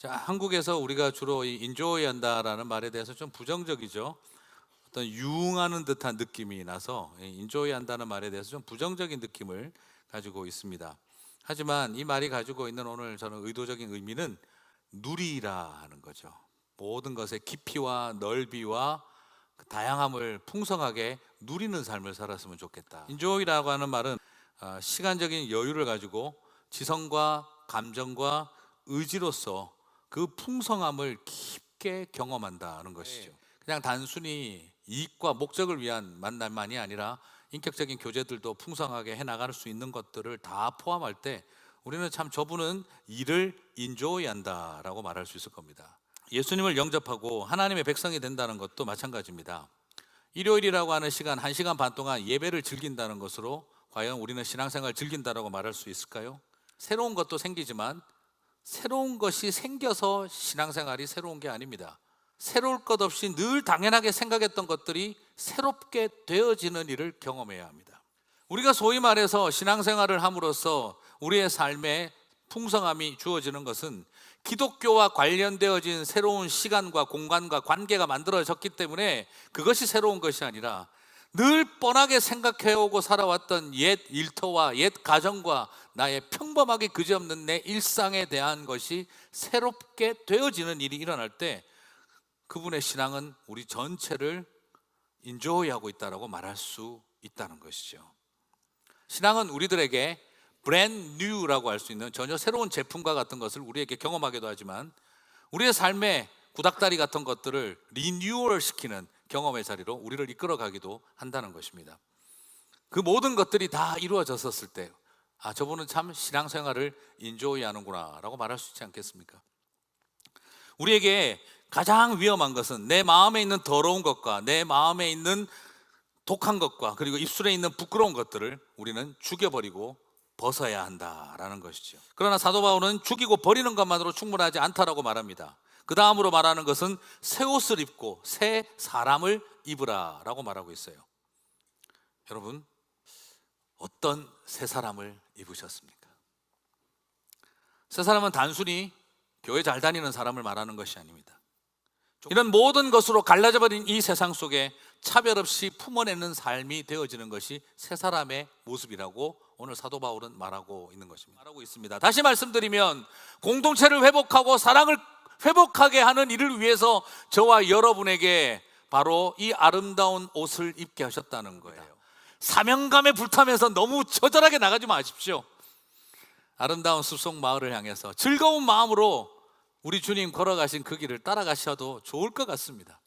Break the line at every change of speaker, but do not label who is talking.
자, 한국에서 우리가 주로 이 인조이 한다라는 말에 대해서 좀 부정적이죠. 어떤 유흥하는 듯한 느낌이 나서 인조이 한다는 말에 대해서 좀 부정적인 느낌을 가지고 있습니다. 하지만 이 말이 가지고 있는 오늘 저는 의도적인 의미는 누리라 하는 거죠. 모든 것의 깊이와 넓이와 그 다양함을 풍성하게 누리는 삶을 살았으면 좋겠다. 인조이라고 하는 말은 시간적인 여유를 가지고 지성과 감정과 의지로서 그 풍성함을 깊게 경험한다는 것이죠. 그냥 단순히 이익과 목적을 위한 만남만이 아니라 인격적인 교제들도 풍성하게 해나갈 수 있는 것들을 다 포함할 때 우리는 참 저분은 이를 인조이한다라고 말할 수 있을 겁니다. 예수님을 영접하고 하나님의 백성이 된다는 것도 마찬가지입니다. 일요일이라고 하는 시간 1시간 반 동안 예배를 즐긴다는 것으로 과연 우리는 신앙생활을 즐긴다라고 말할 수 있을까요? 새로운 것도 생기지만 새로운 것이 생겨서 신앙생활이 새로운 게 아닙니다. 새로울 것 없이 늘 당연하게 생각했던 것들이 새롭게 되어지는 일을 경험해야 합니다. 우리가 소위 말해서 신앙생활을 함으로써 우리의 삶에 풍성함이 주어지는 것은 기독교와 관련되어진 새로운 시간과 공간과 관계가 만들어졌기 때문에 그것이 새로운 것이 아니라 늘 뻔하게 생각해오고 살아왔던 옛 일터와 옛 가정과 나의 평범하게 그지없는 내 일상에 대한 것이 새롭게 되어지는 일이 일어날 때 그분의 신앙은 우리 전체를 인조이하고 있다고 말할 수 있다는 것이죠. 신앙은 우리들에게 brand new라고 할 수 있는 전혀 새로운 제품과 같은 것을 우리에게 경험하기도 하지만 우리의 삶의 구닥다리 같은 것들을 리뉴얼 시키는 경험의 자리로 우리를 이끌어가기도 한다는 것입니다. 그 모든 것들이 다 이루어졌었을 때 저분은 참 신앙생활을 인조이하는구나 라고 말할 수 있지 않겠습니까? 우리에게 가장 위험한 것은 내 마음에 있는 더러운 것과 내 마음에 있는 독한 것과 그리고 입술에 있는 부끄러운 것들을 우리는 죽여버리고 벗어야 한다라는 것이죠. 그러나 사도 바울은 죽이고 버리는 것만으로 충분하지 않다라고 말합니다. 그 다음으로 말하는 것은 새 옷을 입고 새 사람을 입으라 라고 말하고 있어요. 여러분, 어떤 새 사람을 입으셨습니까? 새 사람은 단순히 교회 잘 다니는 사람을 말하는 것이 아닙니다. 이런 모든 것으로 갈라져 버린 이 세상 속에 차별 없이 품어내는 삶이 되어지는 것이 새 사람의 모습이라고 오늘 사도 바울은 말하고 있는 것입니다. 말하고 있습니다. 다시 말씀드리면 공동체를 회복하고 사랑을 회복하게 하는 일을 위해서 저와 여러분에게 바로 이 아름다운 옷을 입게 하셨다는 거예요. 사명감에 불타면서 너무 처절하게 나가지 마십시오. 아름다운 숲속 마을을 향해서 즐거운 마음으로 우리 주님 걸어가신 그 길을 따라가셔도 좋을 것 같습니다.